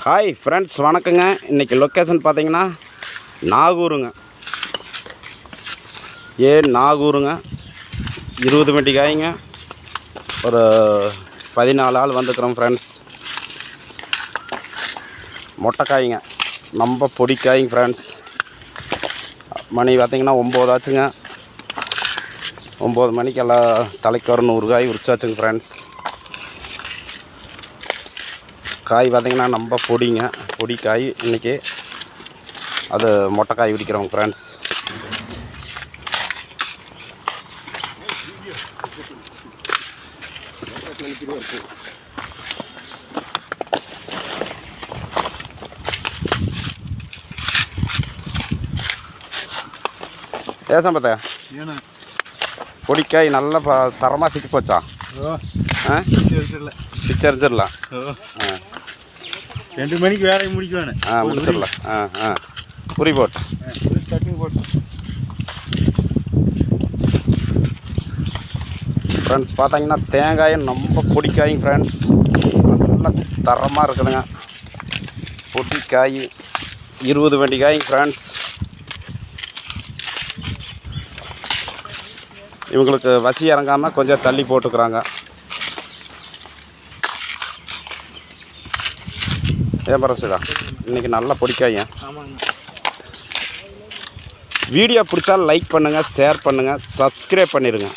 Hi friends, வணக்கங்க. இன்றைக்கி location பார்த்தீங்கன்னா நாகூருங்க. நாகூருங்க. 20 மட்டி காய்ங்க. ஒரு 14 ஆள் வந்துக்கிறோம் ஃப்ரெண்ட்ஸ். மொட்டைக்காய்ங்க, ரொம்ப பொடிக்காய்ங்க ஃப்ரெண்ட்ஸ். மணி பார்த்திங்கன்னா 9 ஆச்சுங்க. 9 மணிக்கு எல்லாம் தலைக்கு ஒரு 100 காய் உரிச்சாச்சுங்க ஃப்ரெண்ட்ஸ். காய் பார்த்திங்கன்னா ரொம்ப பொடிங்க, பொடி காய். இன்றைக்கி அது மொட்டைக்காய் உரிக்கிறோங்க ஃப்ரெண்ட்ஸ். ஏசம் பார்த்தா பொடிக்காய் நல்லா தரமாக சிக்கி போச்சா? பிச்சை அரிச்சிடலாம். 2 மணிக்கு வேலையை முடிக்கணும். முடிச்சிடலாம். புரி போட்டு ஃப்ரெண்ட்ஸ் பார்த்தீங்கன்னா தேங்காயும் ரொம்ப பொடிக்காயும் ஃப்ரெண்ட்ஸ். நல்லா தரமாக இருக்குதுங்க பொடிக்காய். 20 மட்டி காய்ங்க ஃப்ரெண்ட்ஸ். இவங்களுக்கு வசி இறங்காமல் கொஞ்சம் தள்ளி போட்டுக்கிறாங்க. பரசுதா இன்றைக்கி நல்லா பொடிக்காய்ங்க. வீடியோ பிடிச்சா லைக் பண்ணுங்கள், ஷேர் பண்ணுங்கள், சப்ஸ்கிரைப் பண்ணிடுங்க.